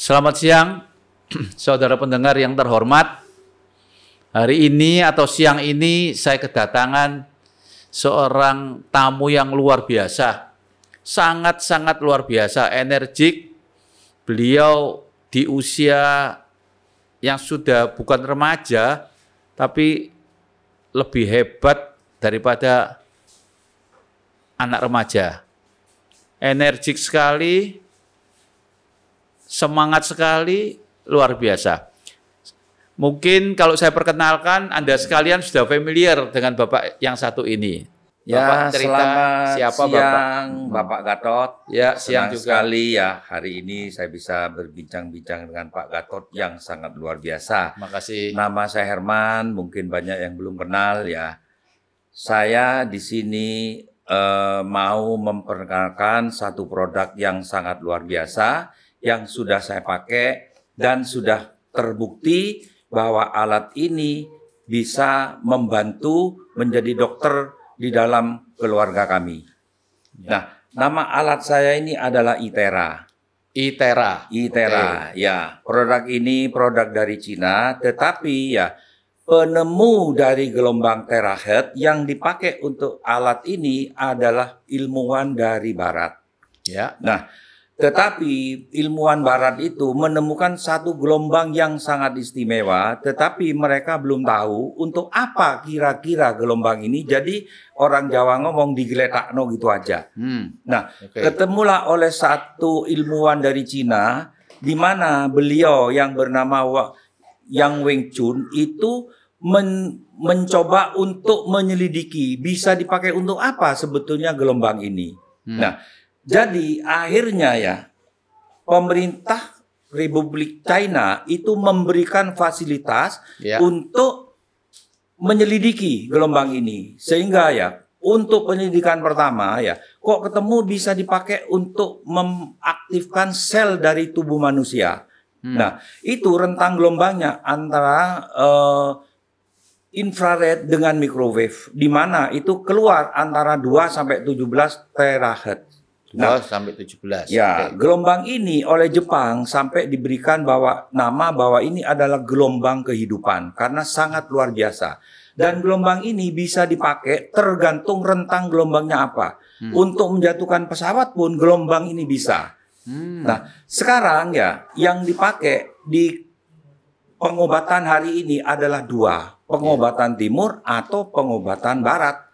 Selamat siang, saudara pendengar yang terhormat. Hari ini atau siang ini saya kedatangan seorang tamu yang luar biasa. Sangat-sangat luar biasa, energik. Beliau di usia yang sudah bukan remaja, tapi lebih hebat daripada anak remaja. Energik sekali, semangat sekali, luar biasa. Mungkin kalau saya perkenalkan, Anda sekalian sudah familiar dengan Bapak yang satu ini. Ya, Bapak cerita siapa siang, Bapak? Bapak Gatot. Ya, siang Senang juga. sekali ya hari ini saya bisa berbincang-bincang dengan Pak Gatot yang sangat luar biasa. Terima kasih. Nama saya Herman, mungkin banyak yang belum kenal ya. Saya di sini mau memperkenalkan satu produk yang sangat luar biasa yang sudah saya pakai dan sudah terbukti bahwa alat ini bisa membantu menjadi dokter di dalam keluarga kami. Nah, nama alat saya ini adalah ITERA. ITERA. ITERA, ya. Produk ini produk dari Cina, tetapi ya penemu dari gelombang terahertz yang dipakai untuk alat ini adalah ilmuwan dari Barat. Ya. Nah, tetapi ilmuwan Barat itu menemukan satu gelombang yang sangat istimewa, tetapi mereka belum tahu untuk apa kira-kira gelombang ini. Jadi orang Jawa ngomong digeletakno gitu aja. Nah, ketemulah oleh satu ilmuwan dari Cina, di mana beliau yang bernama Yang Weng Chun itu mencoba untuk menyelidiki bisa dipakai untuk apa sebetulnya gelombang ini. Nah, jadi akhirnya ya pemerintah Republik China itu memberikan fasilitas untuk menyelidiki gelombang ini. Sehingga ya untuk penyelidikan pertama ya kok ketemu bisa dipakai untuk mengaktifkan sel dari tubuh manusia. Nah, itu rentang gelombangnya antara infrared dengan microwave, di mana itu keluar antara 2 sampai 17 terahertz. Nah, sampai 17. Ya, gelombang ini oleh Jepang sampai diberikan nama bahwa ini adalah gelombang kehidupan karena sangat luar biasa. Dan gelombang ini bisa dipakai tergantung rentang gelombangnya apa. Untuk menjatuhkan pesawat pun gelombang ini bisa. Nah, sekarang ya yang dipakai di pengobatan hari ini adalah dua, pengobatan timur atau pengobatan barat.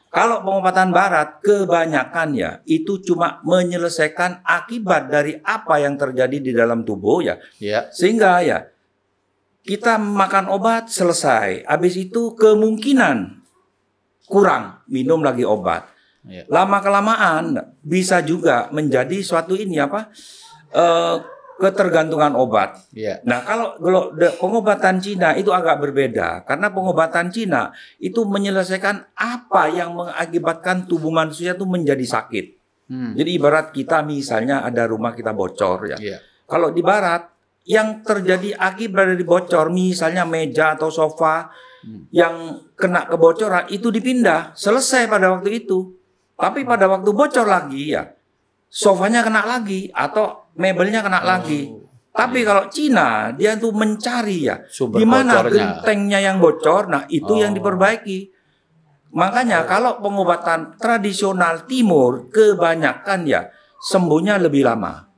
Kalau pengobatan barat kebanyakan ya itu cuma menyelesaikan akibat dari apa yang terjadi di dalam tubuh ya. Sehingga ya kita makan obat selesai, habis itu kemungkinan kurang minum lagi obat. Lama-kelamaan bisa juga menjadi suatu ketergantungan obat. Nah, kalau pengobatan Cina itu agak berbeda karena pengobatan Cina itu menyelesaikan apa yang mengakibatkan tubuh manusia itu menjadi sakit. Jadi ibarat kita misalnya ada rumah kita bocor ya. Kalau di Barat yang terjadi akibat dari bocor misalnya meja atau sofa yang kena kebocoran itu dipindah, selesai pada waktu itu. Tapi pada waktu bocor lagi ya sofanya kena lagi atau mebelnya kena lagi. Tapi kalau Cina dia tuh mencari ya di mana gentengnya yang bocor, nah itu yang diperbaiki. Makanya kalau pengobatan tradisional timur kebanyakan ya sembuhnya lebih lama.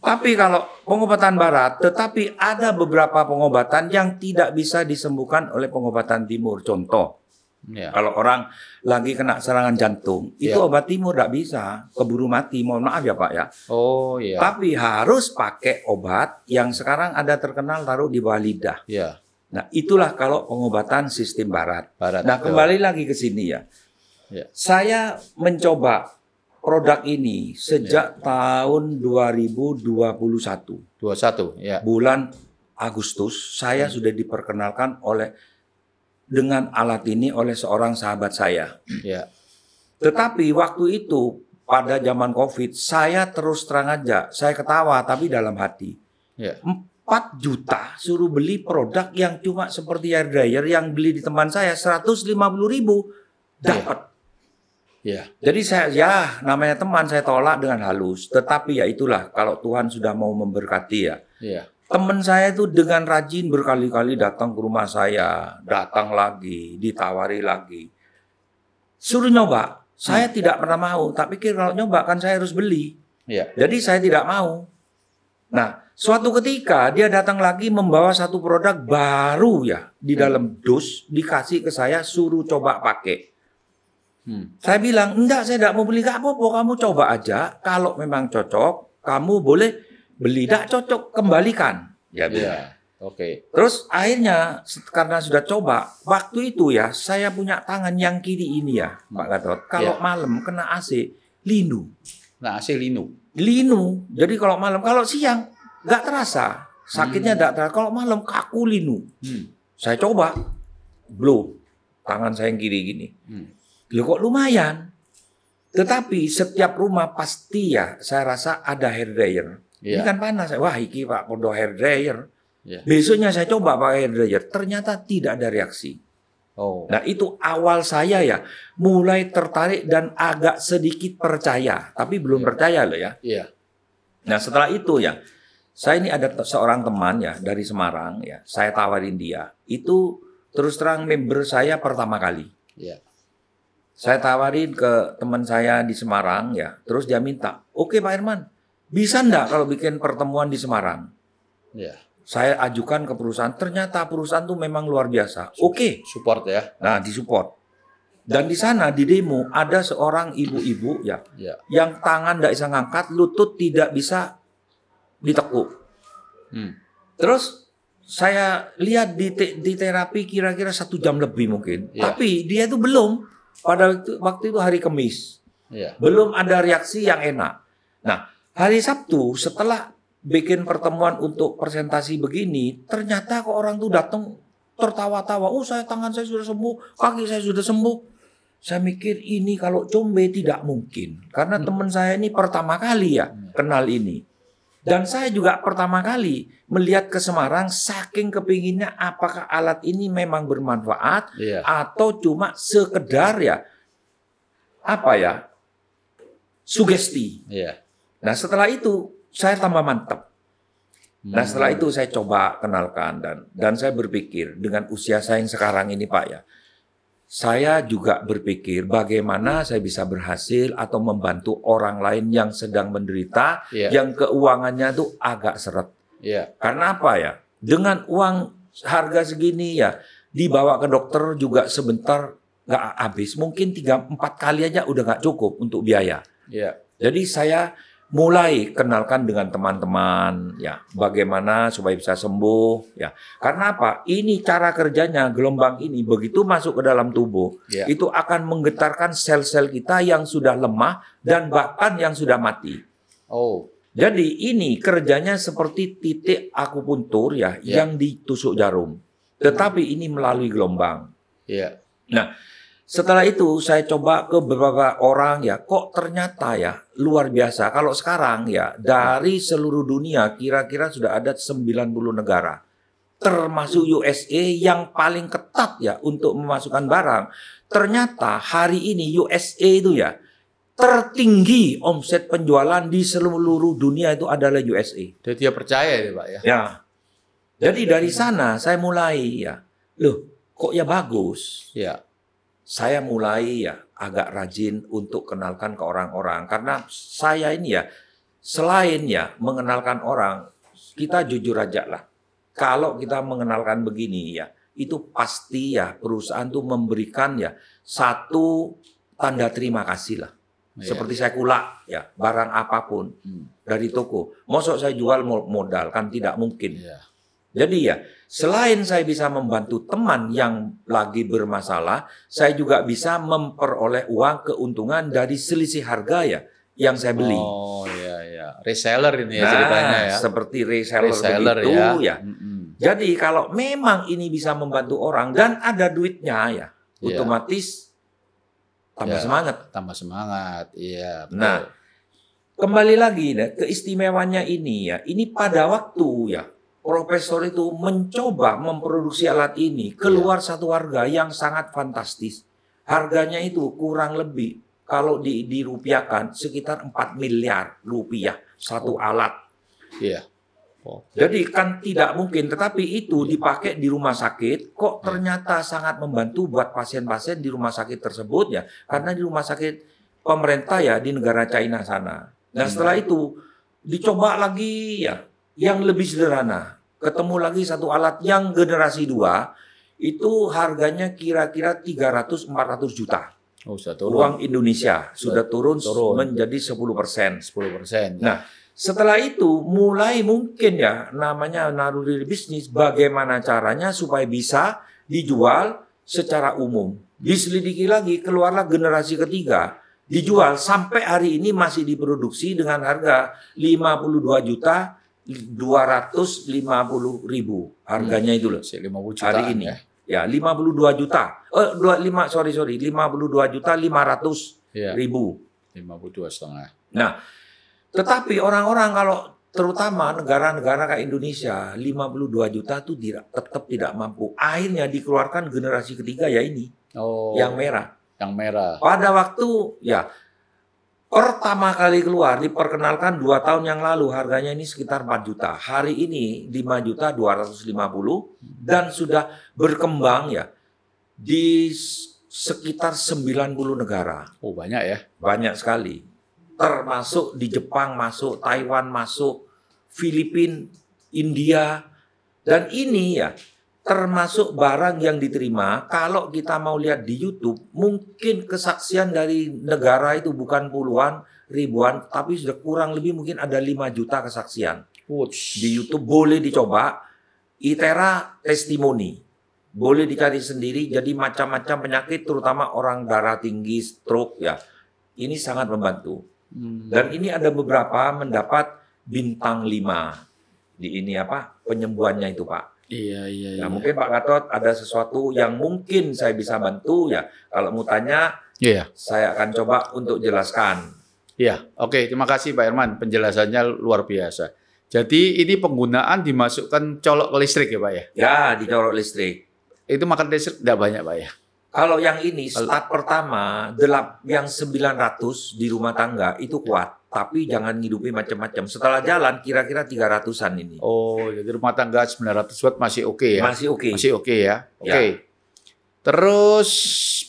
Tapi kalau pengobatan barat, tetapi ada beberapa pengobatan yang tidak bisa disembuhkan oleh pengobatan timur. Contoh, kalau orang lagi kena serangan jantung, itu obat timur tidak bisa, keburu mati. Mohon maaf ya Pak ya. Tapi harus pakai obat yang sekarang ada terkenal taruh di bawah lidah. Nah, itulah kalau pengobatan sistem barat. Nah, kembali lagi ke sini ya. Saya mencoba produk ini sejak tahun 2021. Bulan Agustus saya sudah diperkenalkan dengan alat ini oleh seorang sahabat saya. Tetapi waktu itu pada zaman COVID saya terus terang aja saya ketawa tapi dalam hati. 4 juta suruh beli produk yang cuma seperti hair dryer yang beli di teman saya 150.000 dapat. Iya. Jadi saya namanya teman saya tolak dengan halus. Tetapi ya itulah kalau Tuhan sudah mau memberkati ya. Iya. Teman saya itu dengan rajin berkali-kali datang ke rumah saya, datang lagi, ditawari lagi. Suruh nyoba. Saya tidak pernah mau, tak pikir kalau nyoba kan saya harus beli. Iya. Jadi saya tidak mau. Nah, suatu ketika dia datang lagi membawa satu produk baru ya di dalam dus, dikasih ke saya, suruh coba pakai. Saya bilang, enggak, saya tidak mau beli, enggak apa-apa, kamu coba aja. Kalau memang cocok, kamu boleh beli. Tidak cocok, kembalikan. Ya, Iya. Oke. Terus akhirnya karena sudah coba, waktu itu ya saya punya tangan yang kiri ini ya, Pak Gatot. Kalau malam kena AC, linu. Nah, AC linu. Linu. Jadi kalau malam, kalau siang nggak terasa. Sakitnya nggak terasa. Kalau malam kaku linu. Saya coba, blow. Tangan saya yang kiri gini. Loh kok lumayan. Tetapi setiap rumah pasti ya saya rasa ada hair dryer. Ini kan panas. Wah iki Pak podo hair dryer. Besoknya saya coba pakai hair dryer. Ternyata tidak ada reaksi. Nah itu awal saya ya mulai tertarik dan agak sedikit percaya. Tapi belum percaya loh ya. Nah setelah itu ya. Saya ini ada seorang teman ya dari Semarang ya. Saya tawarin dia. Itu terus terang member saya pertama kali. Saya tawarin ke teman saya di Semarang ya, terus dia minta, oke Pak Herman, bisa enggak kalau bikin pertemuan di Semarang? Saya ajukan ke perusahaan, ternyata perusahaan tuh memang luar biasa. Oke, support ya. Nah, disupport. Dan di sana di demo ada seorang ibu-ibu ya, yang tangan tidak bisa ngangkat, lutut tidak bisa ditekuk. Terus saya lihat di terapi kira-kira 1 jam lebih mungkin, tapi dia itu belum. Pada waktu itu hari Kamis. Belum ada reaksi yang enak. Nah, hari Sabtu setelah bikin pertemuan untuk presentasi begini, ternyata kok orang tuh datang tertawa-tawa. Oh, tangan saya sudah sembuh, kaki saya sudah sembuh. Saya mikir ini kalau Combe tidak mungkin. Karena teman saya ini pertama kali ya kenal ini. Dan saya juga pertama kali melihat ke Semarang saking kepinginnya apakah alat ini memang bermanfaat atau cuma sekedar ya apa ya sugesti. Nah setelah itu saya tambah mantap. Nah setelah itu saya coba kenalkan dan saya berpikir dengan usia saya yang sekarang ini Pak ya. Saya juga berpikir bagaimana saya bisa berhasil atau membantu orang lain yang sedang menderita, yang keuangannya itu agak seret. Karena apa ya? Dengan uang harga segini ya, dibawa ke dokter juga sebentar nggak habis. Mungkin 3-4 kali aja udah nggak cukup untuk biaya. Jadi saya mulai kenalkan dengan teman-teman ya bagaimana supaya bisa sembuh ya karena apa ini cara kerjanya gelombang ini begitu masuk ke dalam tubuh itu akan menggetarkan sel-sel kita yang sudah lemah dan bahkan yang sudah mati. Jadi ini kerjanya seperti titik akupuntur ya yang ditusuk jarum tetapi ini melalui gelombang. Nah setelah itu saya coba ke beberapa orang ya, kok ternyata ya luar biasa. Kalau sekarang ya dari seluruh dunia kira-kira sudah ada 90 negara. Termasuk USA yang paling ketat ya untuk memasukkan barang. Ternyata hari ini USA itu ya tertinggi omset penjualan di seluruh dunia itu adalah USA. Jadi dia percaya ya Pak ya? Ya. Jadi dari sana saya mulai ya, loh kok ya bagus. Saya mulai ya agak rajin untuk kenalkan ke orang-orang karena saya ini ya selain ya mengenalkan orang kita jujur aja lah kalau kita mengenalkan begini ya itu pasti ya perusahaan tuh memberikan ya satu tanda terima kasih lah seperti saya kulak ya barang apapun dari toko mosok saya jual modal kan tidak mungkin. Jadi ya, selain saya bisa membantu teman yang lagi bermasalah, saya juga bisa memperoleh uang keuntungan dari selisih harga ya yang saya beli. Reseller ini ya ceritanya ya. Seperti reseller begitu ya. Jadi kalau memang ini bisa membantu orang dan ada duitnya ya, otomatis tambah semangat. Tambah semangat, iya. Betul. Nah, kembali lagi keistimewanya ini ya, ini pada waktu ya. Profesor itu mencoba memproduksi alat ini keluar satu harga yang sangat fantastis. Harganya itu kurang lebih kalau dirupiahkan sekitar 4 miliar rupiah satu alat. Iya. Oh. Jadi kan tidak mungkin, tetapi itu dipakai di rumah sakit, kok ternyata sangat membantu buat pasien-pasien di rumah sakit tersebut ya, karena di rumah sakit pemerintah ya di negara China sana. Nah setelah itu dicoba lagi ya, yang lebih sederhana, ketemu lagi satu alat yang generasi 2, itu harganya kira-kira 300-400 juta. Oh, sudah turun. Uang Indonesia sudah turun menjadi 10%. 10%. Nah, setelah itu mulai mungkin ya namanya naluri bisnis, bagaimana caranya supaya bisa dijual secara umum. Diselidiki lagi, keluarlah generasi ketiga, dijual sampai hari ini masih diproduksi dengan harga 52.250.000 harganya itu loh. 50 juta hari ini. Ya, 52 juta. 52.500.000. 52,5. Nah, tetapi orang-orang kalau terutama negara-negara kayak Indonesia, 52 juta itu tetap tidak mampu. Akhirnya dikeluarkan generasi ketiga ya ini. Yang merah. Yang merah. Pada waktu ya pertama kali keluar diperkenalkan 2 tahun yang lalu harganya ini sekitar 4 juta. Hari ini 5.250.000 dan sudah berkembang ya di sekitar 90 negara. Oh, banyak ya. Banyak sekali. Termasuk di Jepang masuk, Taiwan masuk, Filipina, India. Dan ini ya termasuk barang yang diterima. Kalau kita mau lihat di YouTube, mungkin kesaksian dari negara itu bukan puluhan, ribuan, tapi sudah kurang lebih mungkin ada 5 juta kesaksian. Di YouTube boleh dicoba, ITERA testimoni. Boleh dicari sendiri, jadi macam-macam penyakit, terutama orang darah tinggi, stroke ya. Ini sangat membantu. Dan ini ada beberapa mendapat bintang 5. Di ini apa? Penyembuhannya itu, Pak. Iya. Nah, mungkin Pak Gatot ada sesuatu yang mungkin saya bisa bantu ya. Kalau mau tanya, saya akan coba untuk jelaskan. Iya, oke. Terima kasih Pak Herman. Penjelasannya luar biasa. Jadi ini penggunaan dimasukkan colok ke listrik ya Pak ya? Ya, dicolok listrik. Itu makan listrik tidak banyak Pak ya? Kalau yang ini start pertama, yang 900 di rumah tangga itu kuat. Tapi jangan ngidupi macam-macam. Setelah jalan kira-kira 300-an ini. Oh, jadi rumah tangga 900 watt masih oke ya? Masih oke. Masih oke ya? Oke. Terus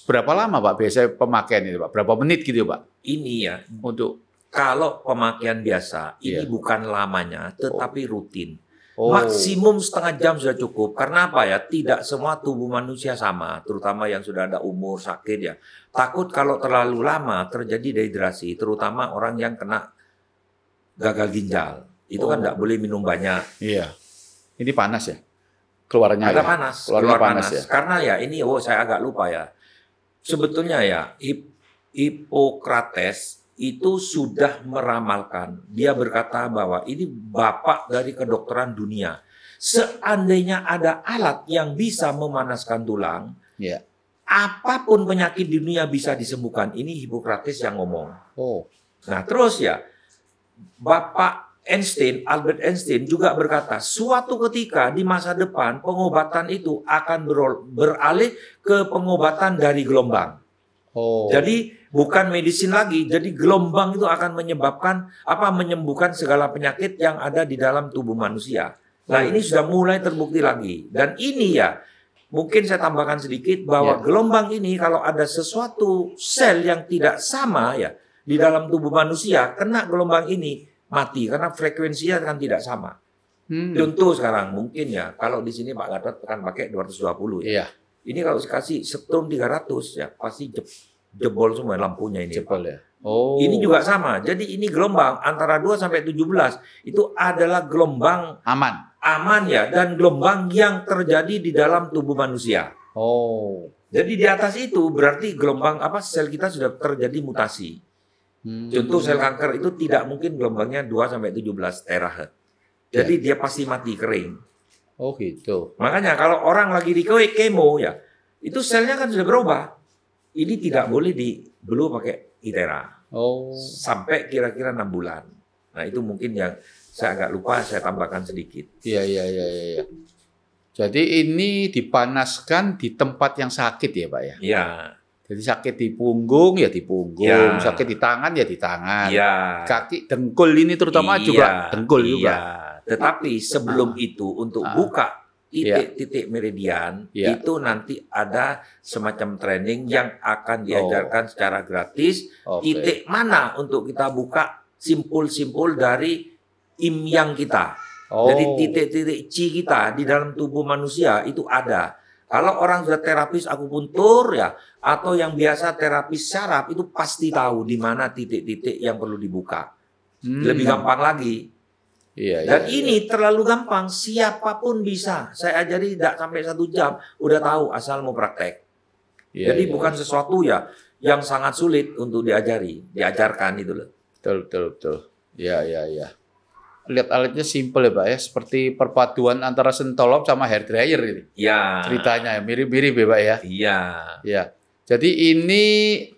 berapa lama Pak biasanya pemakaian itu Pak? Berapa menit gitu Pak? Ini ya, untuk kalau pemakaian biasa, ini bukan lamanya, tetapi rutin. Oh. Maksimum setengah jam sudah cukup. Karena apa ya? Tidak semua tubuh manusia sama, terutama yang sudah ada umur sakit ya. Takut kalau terlalu lama terjadi dehidrasi, terutama orang yang kena gagal ginjal. Itu kan tidak boleh minum banyak. Iya. Ini panas ya? Keluarnya ada ya? Panas. Keluar panas ya? Karena ya ini, saya agak lupa ya. Sebetulnya ya, Hippocrates itu sudah meramalkan. Dia berkata bahwa ini bapak dari kedokteran dunia. Seandainya ada alat yang bisa memanaskan tulang, apapun penyakit di dunia bisa disembuhkan. Ini Hippocrates yang ngomong. Oh. Nah terus ya, Bapak Albert Einstein juga berkata, suatu ketika di masa depan pengobatan itu akan beralih ke pengobatan dari gelombang. Oh. Jadi bukan medisin lagi, jadi gelombang itu akan menyembuhkan segala penyakit yang ada di dalam tubuh manusia. Nah, ini sudah mulai terbukti lagi. Dan ini ya, mungkin saya tambahkan sedikit bahwa gelombang ini kalau ada sesuatu sel yang tidak sama ya di dalam tubuh manusia, kena gelombang ini mati karena frekuensinya kan tidak sama. Contoh sekarang mungkin ya, kalau di sini Pak Gatot akan pakai 220 ya. Ini kalau kasih setrum 300 ya pasti jebol semua lampunya ini. Jebol ya. Oh. Ini juga sama. Jadi ini gelombang antara 2 sampai 17 itu adalah gelombang aman ya, dan gelombang yang terjadi di dalam tubuh manusia. Oh. Jadi di atas itu berarti gelombang sel kita sudah terjadi mutasi. Contoh sel kanker itu tidak mungkin gelombangnya 2 sampai 17 terahertz. Jadi dia pasti mati kering. Oh gitu. Makanya kalau orang lagi di kemo ya, itu selnya kan sudah berubah. Ini tidak boleh dibelu pakai ITERA. Oh. Sampai kira-kira 6 bulan. Nah itu mungkin yang saya agak lupa, saya tambahkan sedikit. Iya. Jadi ini dipanaskan di tempat yang sakit ya Pak ya? Iya. Jadi sakit di punggung ya di punggung, sakit di tangan ya di tangan. Kaki dengkul ini terutama juga dengkul juga. Tetapi sebelum itu untuk buka titik-titik meridian itu nanti ada semacam training yang akan diajarkan secara gratis. Titik mana untuk kita buka simpul-simpul dari yang kita. Jadi titik-titik chi kita di dalam tubuh manusia itu ada. Kalau orang sudah terapis akupuntur ya, atau yang biasa terapis syaraf itu pasti tahu di mana titik-titik yang perlu dibuka. Lebih gampang lagi. Dan ini terlalu gampang, siapapun bisa. Saya ajari tidak sampai 1 jam, udah tahu asal mau praktek. Jadi bukan sesuatu ya yang sangat sulit untuk diajarkan itu loh. Betul. Ya. Lihat alatnya simpel ya Pak ya, seperti perpaduan antara sentolop sama hair dryer ini. Ceritanya mirip-mirip ya Pak ya. Iya. Jadi ini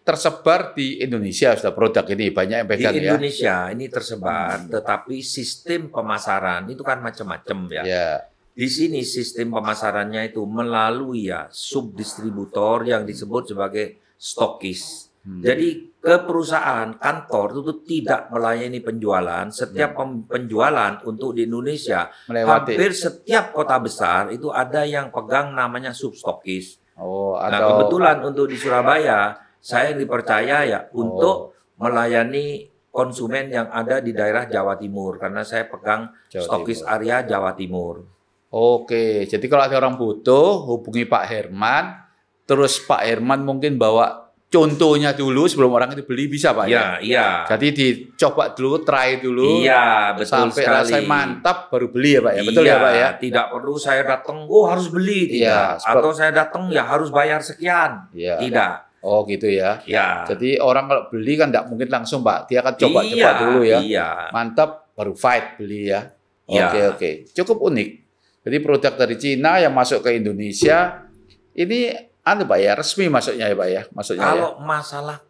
tersebar di Indonesia sudah produk ini banyak yang pegang ya. Di Indonesia ini tersebar, tetapi sistem pemasaran itu kan macam-macam ya. Di sini sistem pemasarannya itu melalui subdistributor yang disebut sebagai stokis. Jadi ke perusahaan kantor itu tidak melayani penjualan. Setiap penjualan untuk di Indonesia hampir setiap kota besar itu ada yang pegang namanya substokis. Nah kebetulan untuk di Surabaya saya dipercaya untuk melayani konsumen yang ada di daerah Jawa Timur karena saya pegang stokis area Jawa Timur. Oke, jadi kalau ada orang butuh hubungi Pak Herman, terus Pak Herman mungkin bawa contohnya dulu sebelum orang itu beli bisa Pak ya? Iya. Jadi dicoba dulu, try dulu. Iya, betul sampai sekali. rasanya mantap baru beli ya Pak ya? Betul ya Pak ya? Tidak perlu saya datang, harus beli. Tidak. Atau saya datang ya harus bayar sekian. Tidak. Oh gitu ya? Jadi orang kalau beli kan tidak mungkin langsung Pak. Dia akan coba-coba dulu ya. Mantap baru fight beli ya. Oke. Cukup unik. Jadi produk dari Cina yang masuk ke Indonesia ini Pak ya, resmi masuknya ya Pak ya? Kalau masalah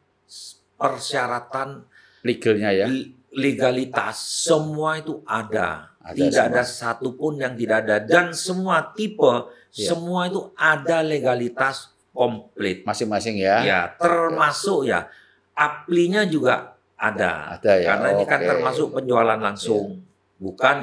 persyaratan legalnya ya, legalitas semua itu ada. Tidak ada satupun yang tidak ada, dan semua tipe semua itu ada legalitas komplit masing-masing ya. Termasuk aplinya juga ada ya. Karena ini kan termasuk penjualan langsung, bukan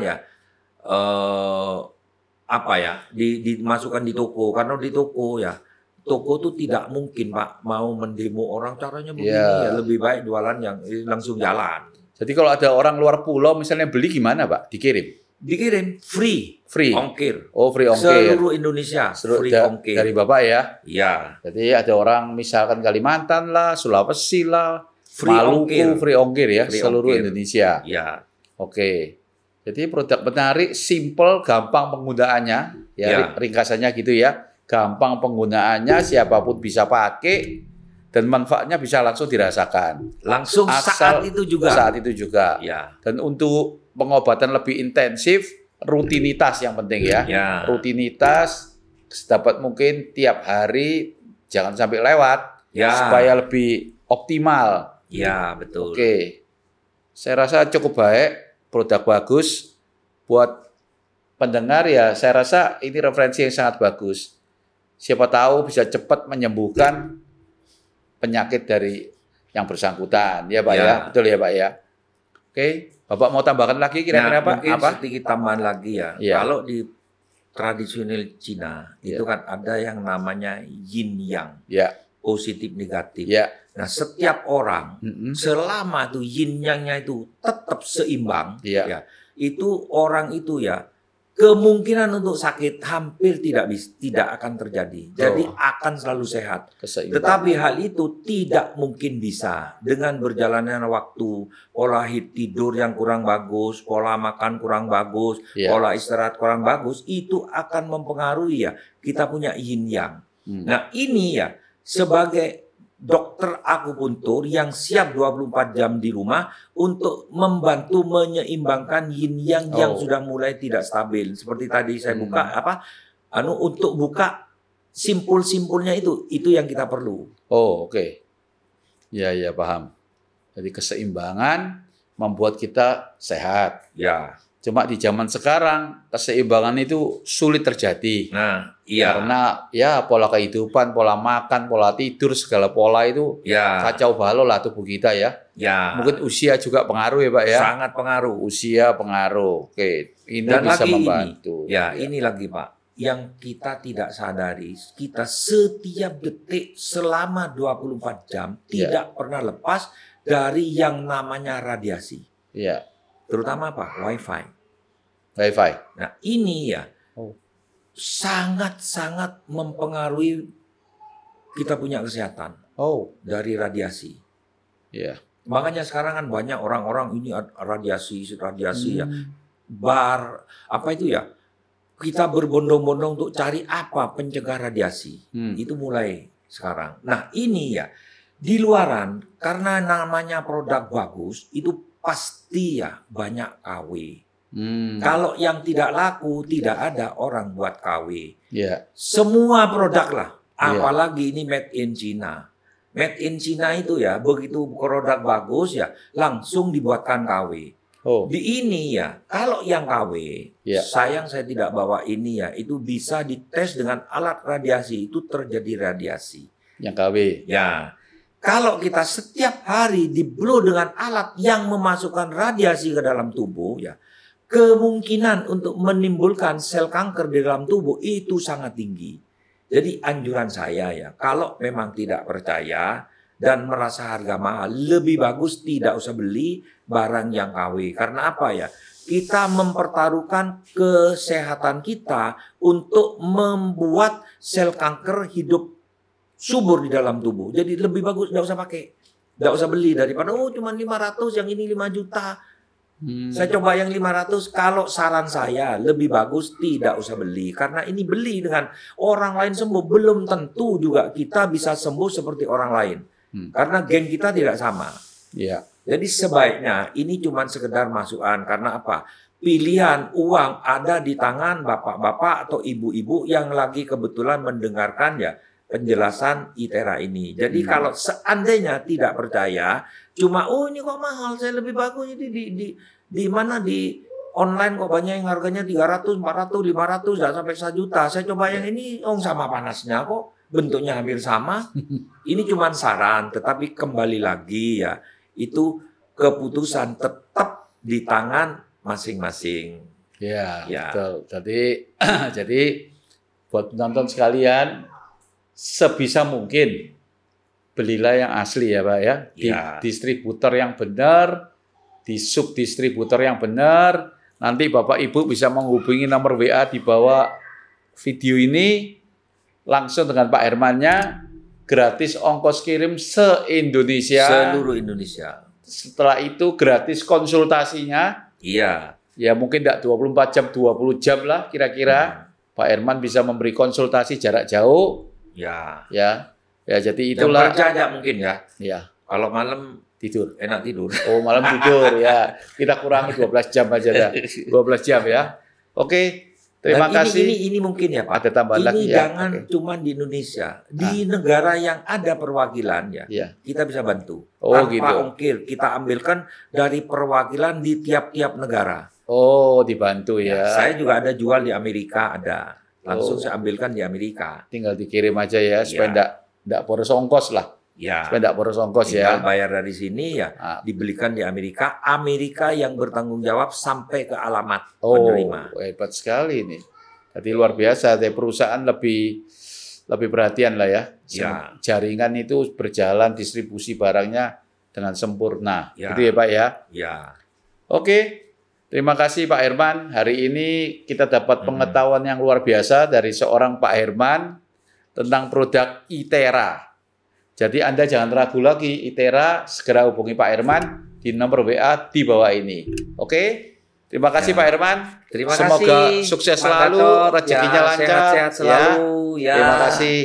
dimasukkan di toko. Karena di toko tuh tidak mungkin Pak mau mendemo orang caranya begini lebih baik jualan yang langsung jalan. Jadi kalau ada orang luar pulau misalnya beli gimana Pak? Dikirim free ongkir. Free ongkir. Seluruh Indonesia free ongkir. Dari Bapak ya? Iya. Jadi ada orang misalkan Kalimantan lah, Sulawesi lah, Maluku free ongkir ya, seluruh Indonesia. Iya. Oke. Jadi produk menarik, simple, gampang penggunaannya, ringkasannya gitu ya. Gampang penggunaannya, siapapun bisa pakai, dan manfaatnya bisa langsung dirasakan. Langsung saat itu juga. Dan untuk pengobatan lebih intensif, rutinitas yang penting ya. Rutinitas, sedapat mungkin tiap hari, jangan sampai lewat, supaya lebih optimal. Betul. Oke, saya rasa cukup baik, produk bagus buat pendengar ya. Saya rasa ini referensi yang sangat bagus. Siapa tahu bisa cepat menyembuhkan penyakit dari yang bersangkutan, ya Pak ya, betul ya Pak ya. Oke, Bapak mau tambahkan lagi kira-kira Pak? Mungkin sedikit tambahan lagi ya. Kalau di tradisional Cina itu kan ada yang namanya yin yang, positif negatif. Nah setiap orang selama itu yin yangnya itu tetap seimbang, itu orang itu kemungkinan untuk sakit hampir tidak akan terjadi. Jadi akan selalu sehat. Tetapi hal itu tidak mungkin bisa dengan berjalannya waktu, pola tidur yang kurang bagus, pola makan kurang bagus, pola istirahat kurang bagus, itu akan mempengaruhi kita punya yin yang. Nah ini sebagai dokter akupuntur yang siap 24 jam di rumah untuk membantu menyeimbangkan yin yang sudah mulai tidak stabil. Seperti tadi saya buka untuk buka simpul-simpulnya itu yang kita perlu. Oke. Paham. Jadi keseimbangan membuat kita sehat. Cuma di zaman sekarang keseimbangan itu sulit terjadi. Nah, iya. Karena ya pola kehidupan, pola makan, pola tidur, segala pola itu Ya. kacau balau lah tubuh kita ya. Ya. Mungkin usia juga pengaruh ya Pak ya. Sangat pengaruh. Usia pengaruh. Oke, ini Dan bisa lagi membantu. ini, ini lagi Pak, yang kita tidak sadari, kita setiap detik selama 24 jam tidak pernah lepas dari yang namanya radiasi. Iya. Terutama apa? Wifi. Wifi. Nah ini ya sangat-sangat mempengaruhi kita punya kesehatan dari radiasi. Iya. Makanya sekarang kan banyak orang-orang ini radiasi ya. Bar, apa itu ya? Kita berbondong-bondong untuk cari apa pencegah radiasi. Itu mulai sekarang. Nah ini ya, di luaran karena namanya produk bagus, itu pasti ya banyak KW. Kalau yang tidak laku, tidak ada orang buat KW. Yeah. Semua produk lah, apalagi ini made in China. Made in China itu ya, begitu produk bagus ya, langsung dibuatkan KW. Di ini ya, kalau yang KW, sayang saya tidak bawa ini ya, itu bisa dites dengan alat radiasi, itu terjadi radiasi. Yang KW? Ya. Kalau kita setiap hari di-blow dengan alat yang memasukkan radiasi ke dalam tubuh, ya, kemungkinan untuk menimbulkan sel kanker di dalam tubuh itu sangat tinggi. Jadi anjuran saya ya, kalau memang tidak percaya dan merasa harga mahal, lebih bagus tidak usah beli barang yang KW. Karena apa ya? Kita mempertaruhkan kesehatan kita untuk membuat sel kanker hidup subur di dalam tubuh. Jadi lebih bagus enggak usah pakai. Enggak usah beli daripada cuma 500, yang ini 5 juta. Saya coba yang 500, kalau saran saya lebih bagus tidak usah beli. Karena ini beli dengan orang lain sembuh, belum tentu juga kita bisa sembuh seperti orang lain. Karena gen kita tidak sama. Jadi sebaiknya ini cuma sekedar masukan. Karena apa? Pilihan uang ada di tangan bapak-bapak atau ibu-ibu yang lagi kebetulan mendengarkan ya penjelasan ITERA ini. Jadi kalau seandainya tidak percaya, cuma ini kok mahal, saya lebih bagus ini di mana di online kok banyak yang harganya 300, 400, 500, enggak sampai 1 juta. Saya coba yang ini sama panasnya kok, bentuknya hampir sama. Ini cuma saran, tetapi kembali lagi ya, itu keputusan tetap di tangan masing-masing. Ya, betul. Jadi buat penonton sekalian, sebisa mungkin belilah yang asli ya Pak ya. Di distributor yang benar, di subdistributor yang benar. Nanti Bapak Ibu bisa menghubungi nomor WA di bawah video ini langsung dengan Pak Hermannya, gratis ongkos kirim se-Indonesia. Seluruh Indonesia. Setelah itu gratis konsultasinya. Iya. Ya mungkin tidak 24 jam, 20 jam lah kira-kira. Pak Herman bisa memberi konsultasi jarak jauh. Ya, jadi itulah. Yang kerja aja mungkin ya. Kalau malam tidur, enak tidur. Oh, malam tidur ya. Kita kurangi 12 jam aja dah. 12 jam ya. Oke, terima kasih. Ini mungkin ya Pak. Ada tambahan lagi ya. Jangan cuma di Indonesia, di negara yang ada perwakilan ya. Kita bisa bantu. Tanpa ongkir, kita ambilkan dari perwakilan di tiap-tiap negara. Oh, dibantu ya. Saya juga ada jual di Amerika, ada. Langsung saya ambilkan di Amerika. Tinggal dikirim aja ya, supaya enggak boros ongkos lah. Supaya enggak boros ongkos ya. Tinggal bayar dari sini ya, dibelikan di Amerika. Amerika yang bertanggung jawab sampai ke alamat penerima. Hebat sekali ini. Jadi luar biasa, perusahaan lebih perhatian lah ya. Jaringan itu berjalan, distribusi barangnya dengan sempurna. Gitu ya Pak ya? Oke. Terima kasih Pak Herman. Hari ini kita dapat pengetahuan yang luar biasa dari seorang Pak Herman tentang produk ITERA. Jadi Anda jangan ragu lagi, ITERA segera hubungi Pak Herman di nomor WA di bawah ini. Oke? Terima kasih Pak Herman. Terima Semoga kasih. sukses selalu, rezekinya lancar. Sehat-sehat selalu. Terima kasih.